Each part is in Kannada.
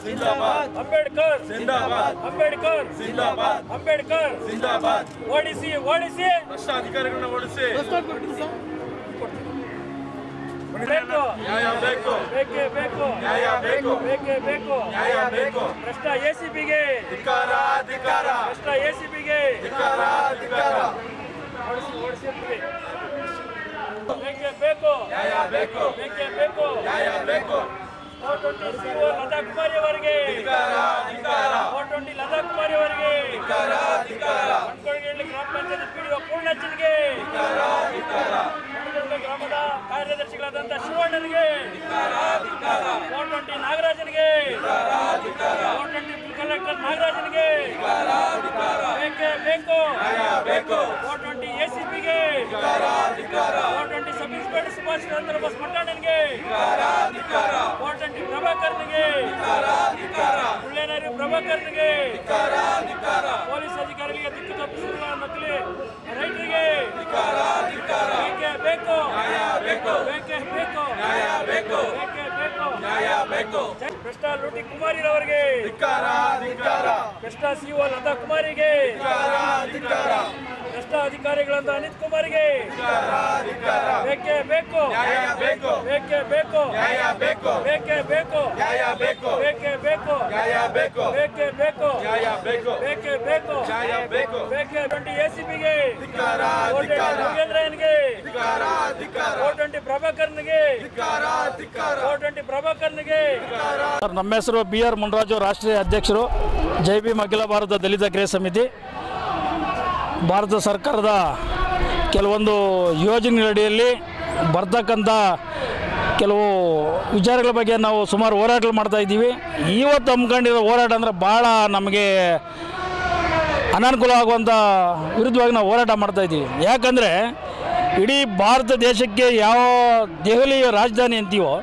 जिंदाबाद अंबेडकर जिंदाबाद अंबेडकर जिंदाबाद अंबेडकर जिंदाबाद ओडिसी ओडिसी भ्रष्टाधिकारिಗಳನ್ನ ಓಡಿಸಿ ಬೇಕು ನ್ಯಾಯ ಬೇಕು ಬೇಕೇ ಬೇಕು ನ್ಯಾಯ ಬೇಕು ಬೇಕೇ ಬೇಕು ನ್ಯಾಯ ಬೇಕು ಭ್ರಷ್ಟ ಎಸಿಬಿಗೆ ಧಿಕ್ಕಾರ ಧಿಕ್ಕಾರ ಭ್ರಷ್ಟ ಎಸಿಬಿಗೆ ಧಿಕ್ಕಾರ ಧಿಕ್ಕಾರ ಓಡಿಸಿ ಬೇಕೇ ಬೇಕು ನ್ಯಾಯ ಬೇಕು ಬೇಕೇ ಬೇಕು ನ್ಯಾಯ ಬೇಕು 420 ಲತಾ ಕುಮಾರಿ ಅವರಿಗೆ ಧಿಕ್ಕಾರ ಧಿಕ್ಕಾರ 420 ಲತಾ ಕುಮಾರಿ ಅವರಿಗೆ ಧಿಕ್ಕಾರ ಧಿಕ್ಕಾರ ಅಂಕೋಳಗೇಳಿ ಗ್ರಾಮ ಪಂಚಾಯತ್ ಪಿಡಿಒ ಪೂರ್ಣಚಂದ್ಗೆ ಧಿಕ್ಕಾರ ಧಿಕ್ಕಾರ ಗ್ರಾಮದ ಕಾರ್ಯದರ್ಶಿಗಳಾದಂತ ಶಿವಣ್ಣನಿಗೆ ಧಿಕ್ಕಾರ ಧಿಕ್ಕಾರ 420 ನಾಗರಾಜನಿಗೆ ಧಿಕ್ಕಾರ ಧಿಕ್ಕಾರ 420 ಕಲೆಕ್ಟರ್ ನಾಗರಾಜನಿಗೆ ಧಿಕ್ಕಾರ ಧಿಕ್ಕಾರ ಬೇಕೇ ಬೇಕು ನ್ಯಾಯ ಬೇಕು 420 ಎಸಿಪಿಗೆ ಧಿಕ್ಕಾರ ಧಿಕ್ಕಾರ 420 ಸಬ್ ಇನ್ಸ್ಪೆಕ್ಟರ್ ಸುಭಾಷ್ ಚಂದ್ರ ಬೋಸ್ ಮಟ್ಟಣ್ಣನಿಗೆ ಧಿಕ್ಕಾರ ಧಿಕ್ಕಾರ 420 ಪ್ರಭಾಕರ್ನಿಗೆ ಧಿಕ್ಕಾರ ಧಿಕ್ಕಾರ ಮುಳ್ಳೇನಹಳ್ಳಿ ಪ್ರಭಾಕರ್ನಿಗೆ ಧಿಕ್ಕಾರ ಧಿಕ್ಕಾರ ಪೊಲೀಸ್ ಅಧಿಕಾರಿಗಳಿಗೆ ದಿಕ್ಕು ತಪ್ಪಿಸಿರುವ ನಕಲಿ ರೈತರಿಗೆ ಧಿಕ್ಕಾರ ಧಿಕ್ಕಾರ ಬೇಕೇ ಬೇಕು ನ್ಯಾಯ ಬೇಕು ಬೇಕೇ ಬೇಕು ನ್ಯಾಯ ಬೇಕು ಬೇಕೇ ಬೇಕು ನ್ಯಾಯ ಬೇಕು ಭ್ರಷ್ಟ ಲೂಟಿ ಕುಮಾರಿರವರಿಗೆ ಧಿಕ್ಕಾರ ಧಿಕ್ಕಾರ ಭ್ರಷ್ಟ ಸಿಒ ಲತಾ ಕುಮಾರಿಗೆ ಧಿಕ್ಕಾರ ಧಿಕ್ಕಾರ ಭ್ರಷ್ಟ ಅಧಿಕಾರಿಗಳಾದ ಅನಿತ್ ಕುಮಾರಿಗೆ ಧಿಕ್ಕಾರ ಧಿಕ್ಕಾರ ಬೇಕೇ ಬೇಕು ನ್ಯಾಯ ಬೇಕು ಬೇಕೇ ಬೇಕು ನ್ಯಾಯ ಬೇಕು ಬೇಕೇ ಬೇಕು ನ್ಯಾಯ ಬೇಕು ಬೇಕೇ ಬೇಕು ನ್ಯಾಯ ಬೇಕು ಬೇಕೇ ಬೇಕು ನ್ಯಾಯ ಬೇಕು ಬೇಕೇ ಬೇಕು ನ್ಯಾಯ ಬೇಕು ಬೇಕೇ 20 ಎಸಿಬಿಗೆ ಧಿಕ್ಕಾರ ಧಿಕ್ಕಾರ ಯೋಗೇಂದ್ರನಿಗೆ ಧಿಕ್ಕಾರ ಧಿಕ್ಕಾರ 420 ಪ್ರಭಾಕರ್ನಿಗೆ ಧಿಕ್ಕಾರ ಧಿಕ್ಕಾರ 420 ಪ್ರಭಾಕರ್ನಿಗೆ ಧಿಕ್ಕಾರ. ನಮ್ಮ ಹೆಸರು BR ಮುನ್ರಾಜು, ರಾಷ್ಟ್ರೀಯ ಅಧ್ಯಕ್ಷರು, ಜೈ ಭೀಮ್ ಅಖಿಲ ಭಾರತ ದಲಿತ ಕ್ರಿಯಾ ಸಮಿತಿ. ಭಾರತ ಸರ್ಕಾರದ ಕೆಲವೊಂದು ಯೋಜನೆಗಳಡಿಯಲ್ಲಿ ಬರ್ತಕ್ಕಂಥ ಕೆಲವು ವಿಚಾರಗಳ ಬಗ್ಗೆ ನಾವು ಸುಮಾರು ಹೋರಾಟಗಳು ಮಾಡ್ತಾ ಇದ್ದೀವಿ. ಇವತ್ತು ಹಮ್ಮಿಕೊಂಡಿರೋ ಹೋರಾಟ ಅಂದರೆ ಭಾಳ ನಮಗೆ ಅನಾನುಕೂಲ ಆಗುವಂಥ ವಿರುದ್ಧವಾಗಿ ನಾವು ಹೋರಾಟ ಮಾಡ್ತಾಯಿದ್ದೀವಿ. ಯಾಕಂದರೆ ಇಡೀ ಭಾರತ ದೇಶಕ್ಕೆ ಯಾವ ದೆಹಲಿ ರಾಜಧಾನಿ ಅಂತೀವೋ,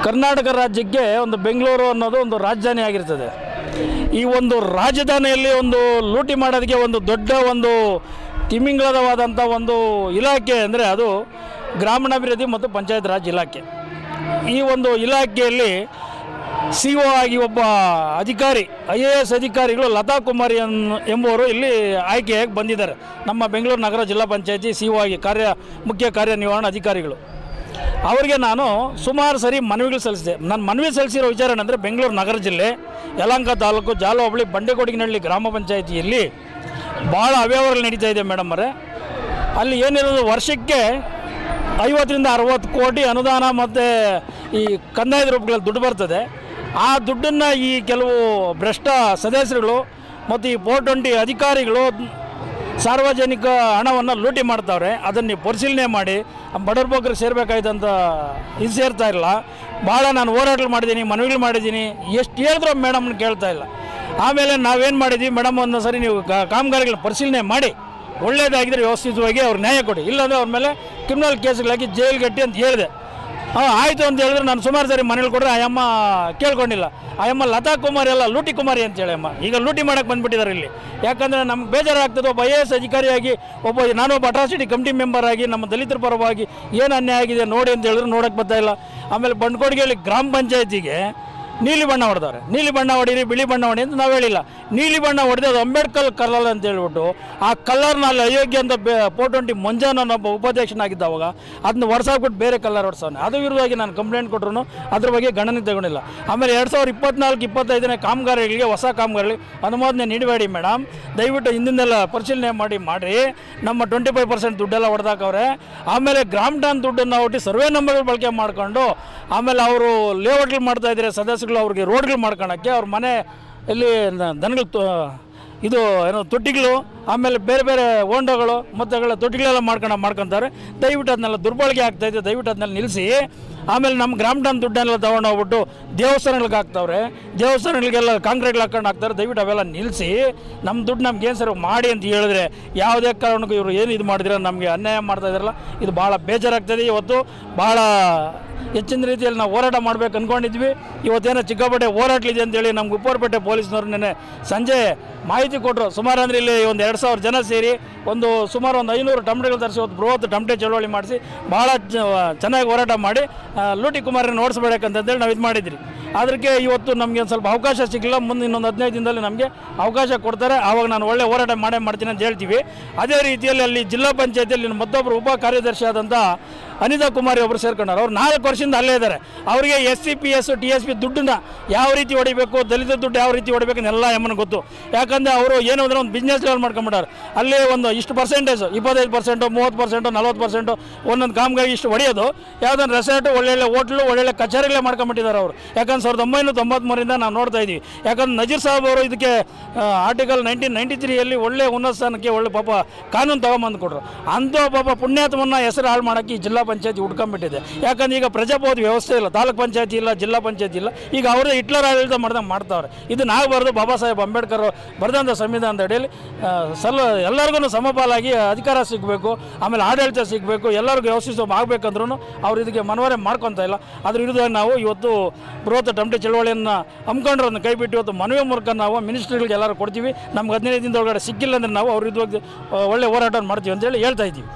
ಕರ್ನಾಟಕ ರಾಜ್ಯಕ್ಕೆ ಒಂದು ಬೆಂಗಳೂರು ಅನ್ನೋದು ಒಂದು ರಾಜಧಾನಿ ಆಗಿರ್ತದೆ. ಈ ಒಂದು ರಾಜಧಾನಿಯಲ್ಲಿ ಒಂದು ಲೂಟಿ ಮಾಡೋದಕ್ಕೆ ಒಂದು ದೊಡ್ಡ ಒಂದು ತಿಮಿಂಗಳವಾದಂಥ ಒಂದು ಇಲಾಖೆ ಅಂದರೆ ಅದು ಗ್ರಾಮೀಣಾಭಿವೃದ್ಧಿ ಮತ್ತು ಪಂಚಾಯತ್ ರಾಜ್ ಇಲಾಖೆ. ಈ ಒಂದು ಇಲಾಖೆಯಲ್ಲಿ CO ಆಗಿ ಒಬ್ಬ ಅಧಿಕಾರಿ, IAS ಅಧಿಕಾರಿಗಳು ಲತಾ ಕುಮಾರಿ ಎಂಬುವರು ಇಲ್ಲಿ ಆಯ್ಕೆಯಾಗಿ ಬಂದಿದ್ದಾರೆ. ನಮ್ಮ ಬೆಂಗಳೂರು ನಗರ ಜಿಲ್ಲಾ ಪಂಚಾಯತಿ CO ಆಗಿ ಮುಖ್ಯ ಕಾರ್ಯನಿರ್ವಹಣಾ ಅಧಿಕಾರಿಗಳು. ಅವರಿಗೆ ನಾನು ಸುಮಾರು ಸರಿ ಮನವಿಗಳು ಸಲ್ಲಿಸಿದೆ. ನಾನು ಮನವಿ ಸಲ್ಲಿಸಿರೋ ವಿಚಾರ ಏನಂದರೆ, ಬೆಂಗಳೂರು ನಗರ ಜಿಲ್ಲೆ ಯಲಹಂಕ ತಾಲೂಕು ಜಾಲ ಹೋಬಳಿ ಬಂಡೆಕೊಡಗಿನಹಳ್ಳಿ ಗ್ರಾಮ ಪಂಚಾಯತಿಯಲ್ಲಿ ಭಾಳ ಅವ್ಯವಹಾರಗಳು ನಡೀತಾ ಇದೆ ಮೇಡಮ್ ಅವರೇ. ಅಲ್ಲಿ ಏನಿರೋದು ವರ್ಷಕ್ಕೆ 50ರಿಂದ 60 ಕೋಟಿ ಅನುದಾನ ಮತ್ತು ಈ ಕಂದಾಯದ ರೂಪಗಳಲ್ಲಿ ದುಡ್ಡು ಬರ್ತದೆ. ಆ ದುಡ್ಡನ್ನು ಈ ಕೆಲವು ಭ್ರಷ್ಟ ಸದಸ್ಯರುಗಳು ಮತ್ತು ಈ 420 ಅಧಿಕಾರಿಗಳು ಸಾರ್ವಜನಿಕ ಹಣವನ್ನು ಲೂಟಿ ಮಾಡ್ತಾವ್ರೆ. ಅದನ್ನು ಪರಿಶೀಲನೆ ಮಾಡಿ ಬಡವ್ರ ಬಗ್ಗರಿಗೆ ಸೇರಬೇಕಾಯ್ತಂತ ಇದು ಸೇರ್ತಾ ಇಲ್ಲ. ಭಾಳ ನಾನು ಹೋರಾಟಗಳು ಮಾಡಿದ್ದೀನಿ, ಮನವಿಗಳು ಮಾಡಿದ್ದೀನಿ. ಎಷ್ಟು ಹೇಳಿದ್ರು ಮೇಡಮ್ನ ಕೇಳ್ತಾ ಇಲ್ಲ. ಆಮೇಲೆ ನಾವೇನು ಮಾಡಿದ್ವಿ, ಮೇಡಮ್ ಒಂದು ಸರಿ ನೀವು ಕಾಮಗಾರಿಗಳನ್ನ ಪರಿಶೀಲನೆ ಮಾಡಿ ಒಳ್ಳೆಯದಾಗಿದ್ದರೆ ವ್ಯವಸ್ಥಿತವಾಗಿ ಅವ್ರು ನ್ಯಾಯ ಕೊಡಿ, ಇಲ್ಲಾಂದರೆ ಅವ್ರ ಮೇಲೆ ಕ್ರಿಮಿನಲ್ ಕೇಸ್ಗಳಾಗಿ ಜೈಲು ಗಟ್ಟಿ ಅಂತ ಹೇಳಿದೆ. ಆಯಿತು ಅಂತ ಹೇಳಿದ್ರೆ ನಾನು ಸುಮಾರು ಸರಿ ಮನೇಲಿ ಕೊಟ್ಟರೆ ಅಯ್ಯಮ್ಮ ಕೇಳ್ಕೊಂಡಿಲ್ಲ. ಅಯ್ಯಮ್ಮ ಲತಾ ಕುಮಾರಿ ಅಲ್ಲ, ಲೂಟಿ ಕುಮಾರಿ ಅಂತೇಳಿ ಅಮ್ಮ ಈಗ ಲೂಟಿ ಮಾಡೋಕ್ಕೆ ಬಂದುಬಿಟ್ಟಿದ್ದಾರೆ ಇಲ್ಲಿ. ಯಾಕಂದರೆ ನಮ್ಗೆ ಬೇಜಾರಾಗ್ತದೆ. ಒಬ್ಬ IAS ಅಧಿಕಾರಿಯಾಗಿ ನಾನೊಬ್ಬ ಅಟ್ರಾಸಿಟಿ ಕಮಿಟಿ ಮೆಂಬರ್ ಆಗಿ ನಮ್ಮ ದಲಿತರ ಪರವಾಗಿ ಏನು ಅನ್ಯಾಯ ಆಗಿದೆ ನೋಡಿ ಅಂತ ಹೇಳಿದ್ರು ನೋಡೋಕ್ಕೆ ಬರ್ತಾಯಿಲ್ಲ. ಆಮೇಲೆ ಬಂಡ್ಕೊಡ್ಗೆಯಲ್ಲಿ ಗ್ರಾಮ ಪಂಚಾಯತಿಗೆ ನೀಲಿ ಬಣ್ಣ ಹೊಡೆದವ್ರೆ. ನೀಲಿ ಬಣ್ಣ ಹೊಡೀರಿ, ಬಿಳಿ ಬಣ್ಣ ಹೊಡಿ ಅಂತ ನಾವು ಹೇಳಿಲ್ಲ. ನೀಲಿ ಬಣ್ಣ ಹೊಡೆದು ಅದು ಅಂಬೇಡ್ಕರ್ ಕಲರ್ ಅಂತ ಹೇಳ್ಬಿಟ್ಟು ಆ ಕಲರ್ನ ಅಲ್ಲಿ ಅಯೋಗ್ಯ ಅಂತ 420 ಮಂಜಾನ ಒಬ್ಬ ಉಪಾಧ್ಯಕ್ಷನಾಗಿದ್ದವಾಗ ಅದನ್ನ ಹೊಡ್ಸಾಕ್ಬಿಟ್ಟು ಬೇರೆ ಕಲರ್ ಹೊಡ್ಸವನೆ. ಅದು ವಿರುದ್ಧವಾಗಿ ನಾನು ಕಂಪ್ಲೇಂಟ್ ಕೊಟ್ಟರು ಅದ್ರ ಬಗ್ಗೆ ಗಣನೆ ತಗೊಂಡಿಲ್ಲ. ಆಮೇಲೆ 2024-25ನೇ ಕಾಮಗಾರಿಗಳಿಗೆ, ಹೊಸ ಕಾಮಗಾರಿಗಳಿಗೆ ಅನುಮೋದನೆ ನೀಡಬೇಡಿ ಮೇಡಮ್, ದಯವಿಟ್ಟು ಹಿಂದಿಂದೆಲ್ಲ ಪರಿಶೀಲನೆ ಮಾಡಿರಿ. ನಮ್ಮ 25% ದುಡ್ಡೆಲ್ಲ ಹೊಡೆದಾಕವ್ರೆ. ಆಮೇಲೆ ಗ್ರಾಮ ಟಾನ್ ದುಡ್ಡನ್ನು ಒಟ್ಟು ಸರ್ವೆ ನಂಬರ್ಗಳು ಬಳಕೆ ಮಾಡ್ಕೊಂಡು ಆಮೇಲೆ ಅವರು ಲೇಔಟ್ಗಳು ಮಾಡ್ತಾಯಿದ್ದಾರೆ ಸದಸ್ಯರು, ಅವ್ರಿಗೆ ರೋಡ್ಗಳು ಮಾಡ್ಕೊಳಕ್ಕೆ, ಅವ್ರ ಮನೆ ಇಲ್ಲಿ ದನಗಳು ಇದು ಏನೋ ತೊಟ್ಟಿಗಳು, ಆಮೇಲೆ ಬೇರೆ ಬೇರೆ ಹೋಂಡಗಳು ಮತ್ತು ತೊಟ್ಟಿಗಳೆಲ್ಲ ಮಾಡ್ಕೊತಾರೆ. ದಯವಿಟ್ಟು ಅದನ್ನೆಲ್ಲ ದುರ್ಬಳಕೆ ಆಗ್ತಾಯಿದೆ, ದಯವಿಟ್ಟು ಅದನ್ನೆಲ್ಲ ನಿಲ್ಲಿಸಿ. ಆಮೇಲೆ ನಮ್ಮ ಗ್ರಾಮ ಟಾನ್ ದುಡ್ಡನ್ನೆಲ್ಲ ತೊಗೊಂಡು ಹೋಗ್ಬಿಟ್ಟು ದೇವಸ್ಥಾನಗಳಿಗೆ ಹಾಕ್ತಾವ್ರೆ, ದೇವಸ್ಥಾನಗಳಿಗೆಲ್ಲ ಕಾಂಕ್ರೀಟ್ಗಳು ಹಾಕೊಂಡು ಹಾಕ್ತಾರೆ. ದಯವಿಟ್ಟು ಅವೆಲ್ಲ ನಿಲ್ಲಿಸಿ, ನಮ್ಮ ದುಡ್ಡು ನಮ್ಗೆ ಏನು ಸರ್ ಮಾಡಿ ಅಂತ ಹೇಳಿದ್ರೆ ಯಾವುದೇ ಕಾರಣಕ್ಕೂ ಇವರು ಏನು ಇದು ಮಾಡಿದ್ರೆ ನಮಗೆ ಅನ್ಯಾಯ ಮಾಡ್ತಾಯಿದ್ದಾರಲ್ಲ, ಇದು ಭಾಳ ಬೇಜಾರಾಗ್ತದೆ. ಇವತ್ತು ಭಾಳ ಹೆಚ್ಚಿನ ರೀತಿಯಲ್ಲಿ ನಾವು ಹೋರಾಟ ಮಾಡಬೇಕು ಅಂದ್ಕೊಂಡಿದ್ವಿ. ಇವತ್ತೇನೋ ಚಿಕ್ಕಪೇಟೆ ಹೋರಾಟಲಿದೆ ಅಂತೇಳಿ ನಮ್ಗೆ ಉಪ್ಪರಪೇಟೆ ಪೊಲೀಸ್ನವ್ರು ನೆನ್ನೆ ಸಂಜೆ ಮಾಹಿತಿ ಕೊಟ್ಟರು. ಸುಮಾರು ಅಂದರೆ ಇಲ್ಲಿ ಒಂದು 2000 ಜನ ಸೇರಿ ಸುಮಾರು ಒಂದು 500 ಟಮಟೆಗಳು ತರಿಸಿ ಇವತ್ತು ಬೃಹತ್ ಟಮಟೆ ಚಳವಳಿ ಮಾಡಿಸಿ ಭಾಳ ಚೆನ್ನಾಗಿ ಹೋರಾಟ ಮಾಡಿ ಲೂಟಿ ಕುಮಾರನ ಓಡಿಸ್ಬೇಕಂತೇಳಿ ನಾವು ಇದು ಮಾಡಿದ್ರಿ. ಅದಕ್ಕೆ ಇವತ್ತು ನಮಗೆ ಒಂದು ಸ್ವಲ್ಪ ಅವಕಾಶ ಸಿಗಲಿಲ್ಲ. ಮುಂದೆ ಇನ್ನೊಂದು 15 ದಿನದಲ್ಲಿ ನಮಗೆ ಅವಕಾಶ ಕೊಡ್ತಾರೆ, ಆವಾಗ ನಾನು ಒಳ್ಳೆ ಹೋರಾಟ ಮಾಡ್ತೀನಿ ಅಂತ ಹೇಳ್ತೀವಿ. ಅದೇ ರೀತಿಯಲ್ಲಿ ಅಲ್ಲಿ ಜಿಲ್ಲಾ ಪಂಚಾಯತಿಯಲ್ಲಿ ಮತ್ತೊಬ್ಬರು ಉಪ ಕಾರ್ಯದರ್ಶಿ ಆದಂಥ ಅನಿತಾ ಕುಮಾರಿ ಒಬ್ಬರು ಸೇರ್ಕೊಂಡಾರೆ. ಅವ್ರು 4 ವರ್ಷದಿಂದ ಅಲ್ಲೇ ಇದ್ದಾರೆ. ಅವರಿಗೆ SCPS TSP ದುಡ್ಡನ್ನ ಯಾವ ರೀತಿ ಹೊಡಿಬೇಕು, ದಲಿತ ದುಡ್ಡು ಯಾವ ರೀತಿ ಹೊಡಿಬೇಕು ಎಲ್ಲ ಎಮ್ಮನ ಗೊತ್ತು. ಯಾಕಂದರೆ ಅವರು ಏನು ಅಂದರೆ ಒಂದು ಬಿಸ್ನೆಸ್ ಲೆವೆಲ್ ಮಾಡ್ಕೊಂಬಿಟ್ಟಾರೆ. ಅಲ್ಲಿ ಒಂದು ಇಷ್ಟು ಪರ್ಸೆಂಟೇಜ್ 25%, 30%, 40% ಒಂದೊಂದು ಕಾಮಗಾರಿ ಇಷ್ಟು ಹೊಡೆಯೋದು. ಯಾವುದೊಂದು ರೆಸಾರ್ಟು, ಒಳ್ಳೊಳ್ಳೆ ಹೋಟ್ಲು, ಒಳ್ಳೊಳ್ಳೆ ಕಚೇರಿಗಳೇ ಮಾಡ್ಕೊಂಬಿಟ್ಟಿದ್ದಾರೆ ಅವರು. ಯಾಕಂದ್ರೆ 1993ರಿಂದ ನಾವು ನೋಡ್ತಾ ಇದ್ದೀವಿ. ಯಾಕಂದ್ರೆ ನಜೀರ್ ಸಾಹೇಬ್ ಅವರು ಇದಕ್ಕೆ ಆರ್ಟಿಕಲ್ 1993ಯಲ್ಲಿ ಒಳ್ಳೆ ಉನ್ನತ ಸ್ಥಾನಕ್ಕೆ ಒಳ್ಳೆ ಪಾಪ ಕಾನೂನು ತಗೊಂಬಂದು ಕೊಟ್ಟರು. ಅಂಥ ಪಾಪ ಪುಣ್ಯಾತ್ಮನ ಹೆಸರು ಹಾಳು ಮಾಡೋಕ್ಕೆ ಈ ಜಿಲ್ಲಾ ಪಂಚಾಯತಿ ಹುಡ್ಕೊಂಡ್ಬಿಟ್ಟಿದೆ. ಯಾಕಂದ್ರೆ ಈಗ ಪ್ರಜಾಪ್ರಭುತ್ವ ವ್ಯವಸ್ಥೆ ಇಲ್ಲ, ತಾಲೂಕ್ ಪಂಚಾಯತಿ ಇಲ್ಲ, ಜಿಲ್ಲಾ ಪಂಚಾಯತಿ ಇಲ್ಲ. ಈಗ ಅವರೇ ಹಿಟ್ಲರ್ ಆಡಳಿತ ಮಾಡ್ತಾವ್ರೆ. ಇದು ಆಗಬಾರ್ದು. ಬಾಬಾ ಸಾಹೇಬ್ ಅಂಬೇಡ್ಕರ್ ಬರೆದಂಥ ಸಂವಿಧಾನದ ಅಡಿಯಲ್ಲಿ ಎಲ್ಲರಿಗೂ ಸಮಪಾಲಾಗಿ ಅಧಿಕಾರ ಸಿಗಬೇಕು, ಆಮೇಲೆ ಆಡಳಿತ ಸಿಗಬೇಕು, ಎಲ್ಲರಿಗೂ ವ್ಯವಸ್ಥಿತ ಆಗಬೇಕಂದ್ರೂ ಅವ್ರು ಇದಕ್ಕೆ ಮನವರೆ ಮಾಡ್ಕೊತಾ ಇಲ್ಲ. ಅದ್ರ ವಿರುದ್ಧವಾಗಿ ನಾವು ಇವತ್ತು ಬೃಹತ್ ಟಮಟೆ ಚಳವಳಿಯನ್ನು ಹಮ್ಮಿಕೊಂಡ್ರನ್ನು ಕೈಬಿಟ್ಟು ಇವತ್ತು ಮನವಿ ಮೂಲಕ ನಾವು ಮಿನಿಸ್ಟ್ರಿಗಳಿಗೆ ಎಲ್ಲರೂ ಕೊಡ್ತೀವಿ. ನಮ್ಗೆ 15 ದಿನದೊಳಗಡೆ ಸಿಕ್ಕಿಲ್ಲ ಅಂದರೆ ನಾವು ಅವ್ರ ವಿರುದ್ಧವಾಗಿ ಒಳ್ಳೆ ಹೋರಾಟ ಮಾಡ್ತೀವಿ ಅಂತೇಳಿ ಹೇಳ್ತಾ ಇದ್ದೀವಿ.